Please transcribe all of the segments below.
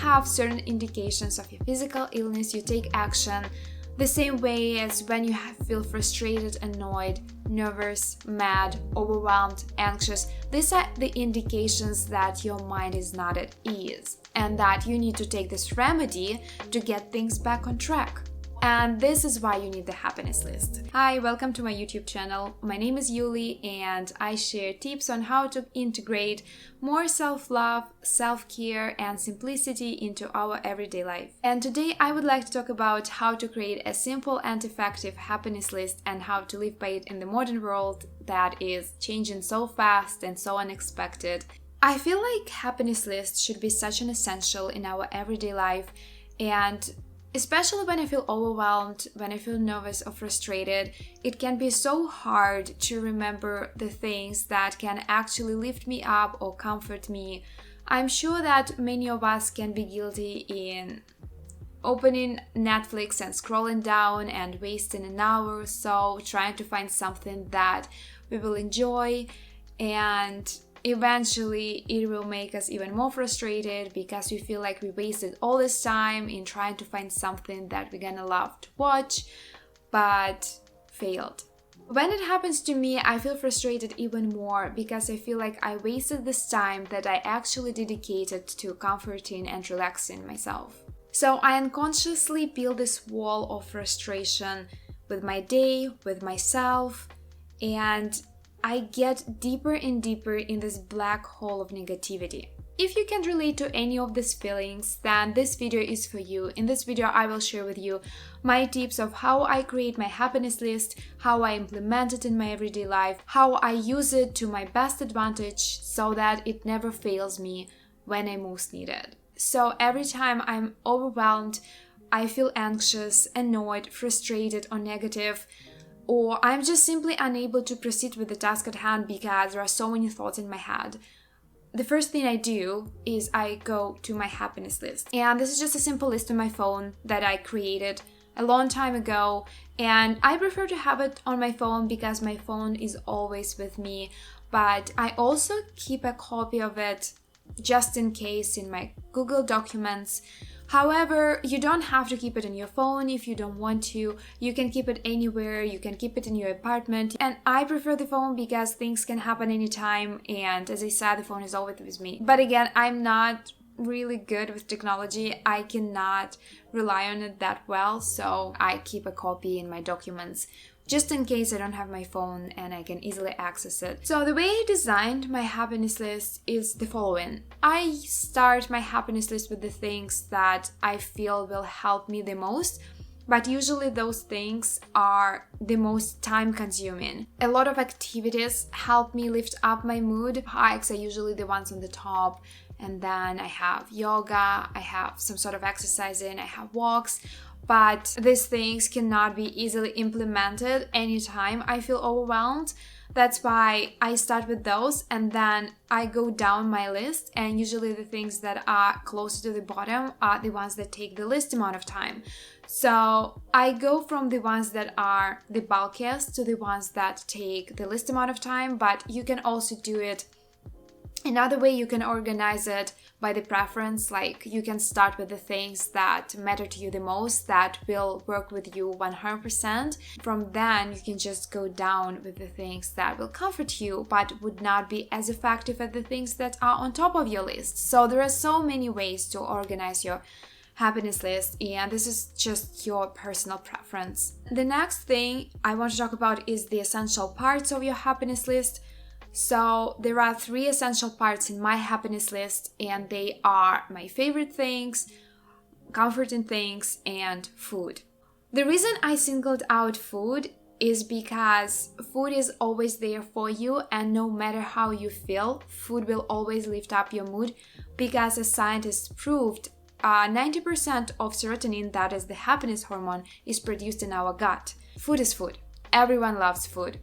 have certain indications of your physical illness, you take action the same way as when you feel frustrated, annoyed, nervous, mad, overwhelmed, anxious. These are the indications that your mind is not at ease and that you need to take this remedy to get things back on track. And this is why you need the happiness list. Hi, welcome to my YouTube channel. My name is Yuli and I share tips on how to integrate more self-love, self-care, and simplicity into our everyday life. And today I would like to talk about how to create a simple and effective happiness list and how to live by it in the modern world that is changing so fast and so unexpected. I feel like happiness lists should be such an essential in our everyday life, and especially when I feel overwhelmed, when I feel nervous or frustrated, it can be so hard to remember the things that can actually lift me up or comfort me. I'm sure that many of us can be guilty in opening Netflix and scrolling down and wasting an hour or so trying to find something that we will enjoy, and eventually it will make us even more frustrated because we feel like we wasted all this time in trying to find something that we're gonna love to watch, but failed. When it happens to me, I feel frustrated even more because I feel like I wasted this time that I actually dedicated to comforting and relaxing myself. So I unconsciously build this wall of frustration with my day, with myself, and I get deeper and deeper in this black hole of negativity. If you can relate to any of these feelings, then this video is for you. In this video, I will share with you my tips of how I create my happiness list, how I implement it in my everyday life, how I use it to my best advantage so that it never fails me when I most need it. So every time I'm overwhelmed, I feel anxious, annoyed, frustrated, or negative, or I'm just simply unable to proceed with the task at hand because there are so many thoughts in my head, the first thing I do is I go to my happiness list. And this is just a simple list on my phone that I created a long time ago. And I prefer to have it on my phone because my phone is always with me. But I also keep a copy of it just in case in my Google Documents. However, you don't have to keep it on your phone if you don't want to. You can keep it anywhere, you can keep it in your apartment. And I prefer the phone because things can happen anytime, and as I said, the phone is always with me. But again, I'm not really good with technology. I cannot rely on it that well, so I keep a copy in my documents just in case I don't have my phone and I can easily access it. So the way I designed my happiness list is the following. I start my happiness list with the things that I feel will help me the most, but usually those things are the most time consuming. A lot of activities help me lift up my mood. Hikes are usually the ones on the top, and then I have yoga, I have some sort of exercising, I have walks. But these things cannot be easily implemented anytime I feel overwhelmed. That's why I start with those and then I go down my list, and usually the things that are closer to the bottom are the ones that take the least amount of time. So I go from the ones that are the bulkiest to the ones that take the least amount of time, but you can also do it another way. You can organize it by the preference, like you can start with the things that matter to you the most, that will work with you 100%. From then, you can just go down with the things that will comfort you, but would not be as effective as the things that are on top of your list. So there are so many ways to organize your happiness list, and this is just your personal preference. The next thing I want to talk about is the essential parts of your happiness list. So there are 3 essential parts in my happiness list, and they are my favorite things, comforting things, and food. The reason I singled out food is because food is always there for you, and no matter how you feel, food will always lift up your mood because, as scientists proved, 90% of serotonin, that is the happiness hormone, is produced in our gut. Food is food. Everyone loves food.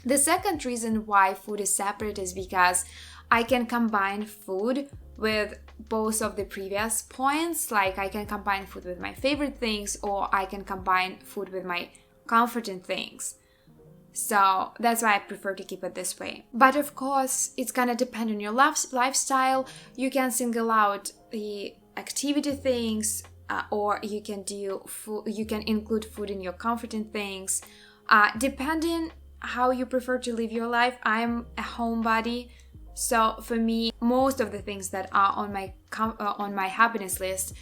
The second reason why food is separate is because I can combine food with both of the previous points. Like I can combine food with my favorite things, or I can combine food with my comforting things. So that's why I prefer to keep it this way. But of course, it's gonna depend on your lifestyle. You can single out the activity things, or you can do food, you can include food in your comforting things. Depending how you prefer to live your life. I'm a homebody, so for me, most of the things that are on my happiness list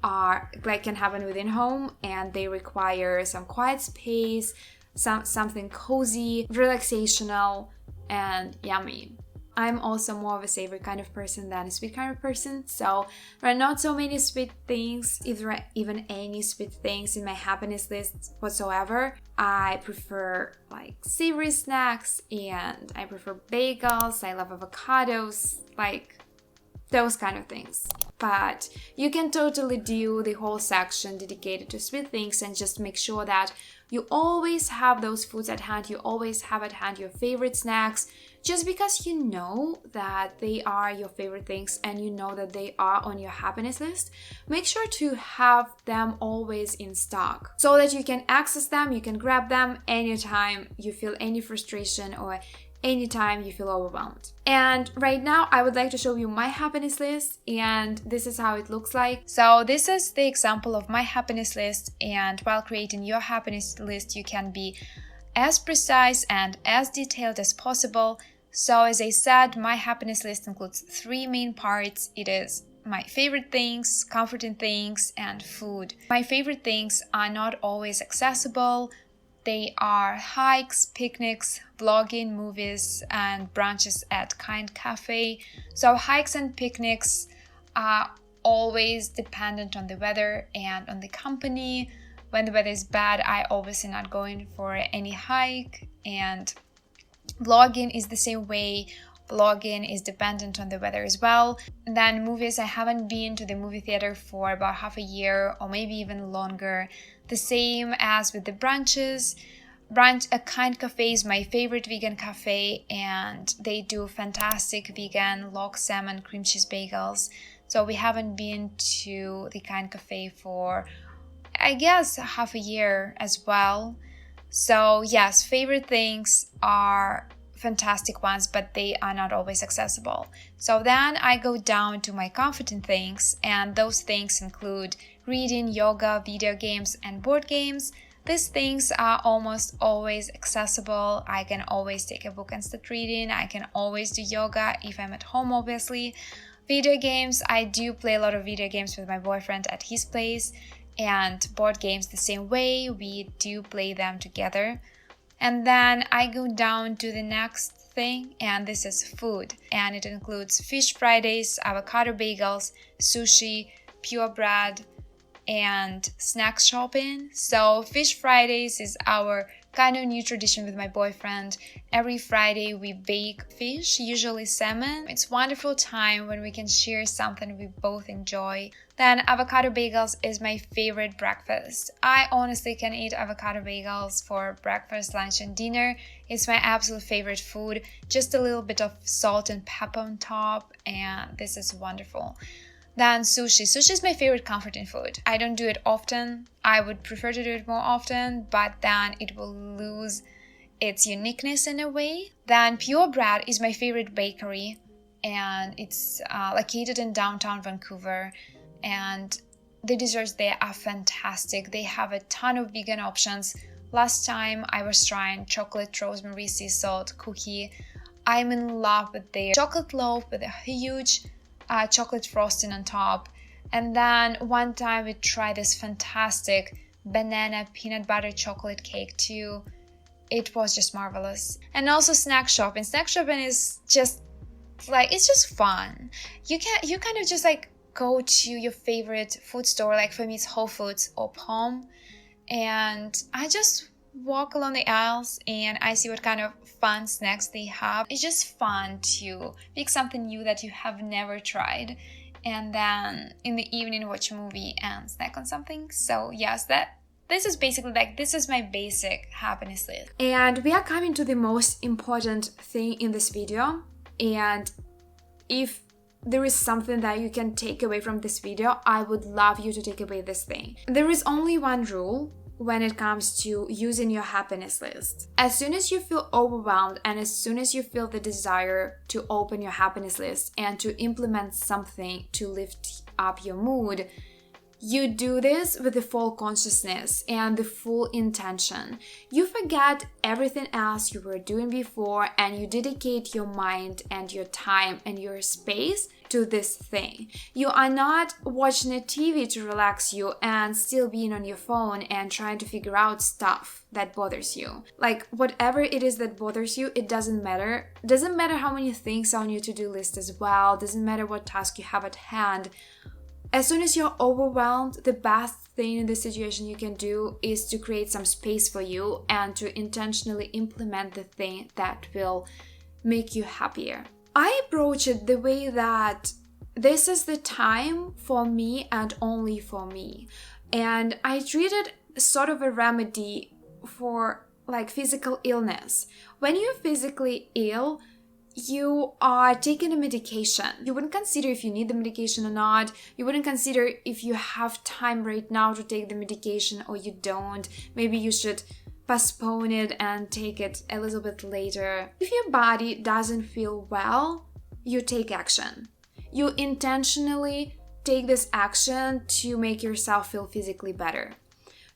are like can happen within home, and they require some quiet space, something cozy, relaxational, and yummy. I'm also more of a savory kind of person than a sweet kind of person, so there are not so many sweet things, if there are even any sweet things in my happiness list whatsoever. I prefer like savory snacks, and I prefer bagels, I love avocados, like those kind of things. But you can totally do the whole section dedicated to sweet things, and just make sure that you always have those foods at hand, you always have at hand your favorite snacks, just because you know that they are your favorite things and you know that they are on your happiness list. Make sure to have them always in stock so that you can access them, you can grab them anytime you feel any frustration or anytime you feel overwhelmed. And right now I would like to show you my happiness list, and this is how it looks like. So this is the example of my happiness list, and while creating your happiness list you can be as precise and as detailed as possible. So as I said, my happiness list includes 3 main parts. It is my favorite things, comforting things, and food. My favorite things are not always accessible. They are hikes, picnics, vlogging, movies, and brunches at Kind Cafe. So hikes and picnics are always dependent on the weather and on the company. When the weather is bad, I obviously not going for any hike. And vlogging is the same way. Vlogging is dependent on the weather as well. And then movies, I haven't been to the movie theater for about half a year or maybe even longer. The same as with the brunches. A Kind Cafe is my favorite vegan cafe, and they do fantastic vegan log salmon cream cheese bagels. So we haven't been to the Kind Cafe for, I guess, half a year as well. So yes, favorite things are fantastic ones, but they are not always accessible. So then I go down to my comforting things, and those things include reading, yoga, video games, and board games. These things are almost always accessible. I can always take a book and start reading. I can always do yoga if I'm at home, obviously. Video games, I do play a lot of video games with my boyfriend at his place, and board games the same way. We do play them together. And then I go down to the next thing, and this is food. And it includes fish Fridays, avocado bagels, sushi, pure bread, and snack shopping. So Fish Fridays is our kind of new tradition with my boyfriend. Every Friday we bake fish, usually salmon. It's a wonderful time when we can share something we both enjoy. Then avocado bagels is my favorite breakfast. I honestly can eat avocado bagels for breakfast, lunch, and dinner. It's my absolute favorite food. Just a little bit of salt and pepper on top, and this is wonderful. Then sushi. Sushi is my favorite comforting food. I don't do it often. I would prefer to do it more often, but then it will lose its uniqueness in a way. Then Pure Bread is my favorite bakery, and it's located in downtown Vancouver. And the desserts there are fantastic. They have a ton of vegan options. Last time I was trying chocolate rosemary sea salt cookie. I'm in love with their chocolate loaf with a huge chocolate frosting on top. And then one time we tried this fantastic banana peanut butter chocolate cake too. It was just marvelous. And also snack shopping. Snack shopping is just like, it's just fun. You kind of just like go to your favorite food store. Like for me it's Whole Foods or Palm, and I just walk along the aisles and I see what kind of fun snacks they have. It's just fun to pick something new that you have never tried, and then in the evening watch a movie and snack on something. So yes, this is basically like, this is my basic happiness list. And we are coming to the most important thing in this video, and if there is something that you can take away from this video, I would love you to take away this thing. There is only one rule when it comes to using your happiness list. As soon as you feel overwhelmed and as soon as you feel the desire to open your happiness list and to implement something to lift up your mood, you do this with the full consciousness and the full intention. You forget everything else you were doing before and you dedicate your mind and your time and your space to this thing. You are not watching a TV to relax you and still being on your phone and trying to figure out stuff that bothers you. Like, whatever it is that bothers you, it doesn't matter. It doesn't matter how many things are on your to-do list as well. It doesn't matter what task you have at hand. As soon as you're overwhelmed, the best thing in this situation you can do is to create some space for you and to intentionally implement the thing that will make you happier. I approach it the way that this is the time for me and only for me. And I treat it sort of a remedy for like physical illness. When you're physically ill, you are taking a medication. You wouldn't consider if you need the medication or not. You wouldn't consider if you have time right now to take the medication or you don't. Maybe you should postpone it and take it a little bit later. If your body doesn't feel well, you take action. You intentionally take this action to make yourself feel physically better.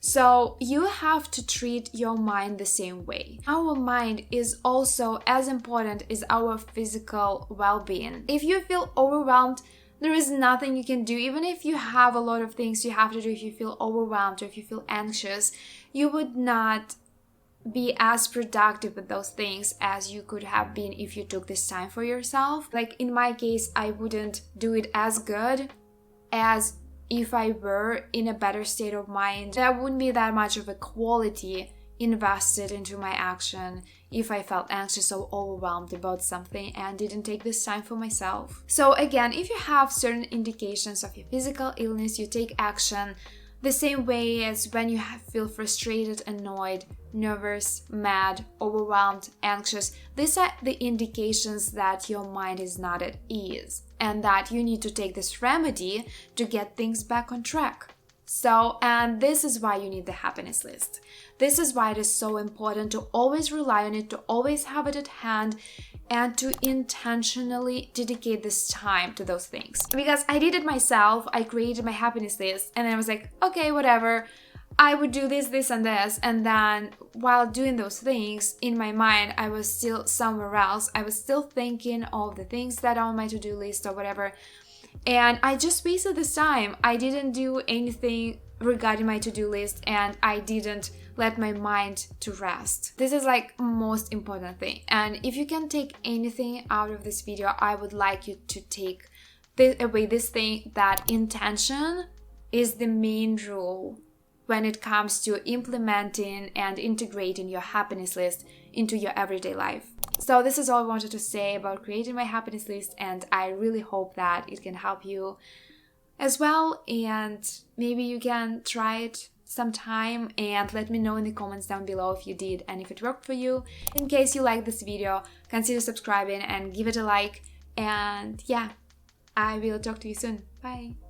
So you have to treat your mind the same way. Our mind is also as important as our physical well-being. If you feel overwhelmed, there is nothing you can do. Even if you have a lot of things you have to do, if you feel overwhelmed or if you feel anxious, you would not be as productive with those things as you could have been if you took this time for yourself. Like in my case, I wouldn't do it as good as if I were in a better state of mind. There wouldn't be that much of a quality invested into my action if I felt anxious or overwhelmed about something and didn't take this time for myself. So again, if you have certain indications of your physical illness, you take action the same way as when you feel frustrated, annoyed, nervous, mad, overwhelmed, anxious. These are the indications that your mind is not at ease and that you need to take this remedy to get things back on track. So, and this is why you need the happiness list. This is why it is so important to always rely on it, to always have it at hand, and to intentionally dedicate this time to those things. Because I did it myself, I created my happiness list, and then I was like, okay, whatever, I would do this, this, and this. And then while doing those things, in my mind, I was still somewhere else. I was still thinking of the things that are on my to-do list or whatever. And I just wasted this time. I didn't do anything regarding my to-do list and I didn't let my mind to rest. This is like most important thing. And if you can take anything out of this video, I would like you to take away this thing that intention is the main rule when it comes to implementing and integrating your happiness list into your everyday life. So this is all I wanted to say about creating my happiness list, and I really hope that it can help you as well, and maybe you can try it sometime and let me know in the comments down below if you did and if it worked for you. In case you like this video, consider subscribing and give it a like, and yeah, I will talk to you soon. Bye!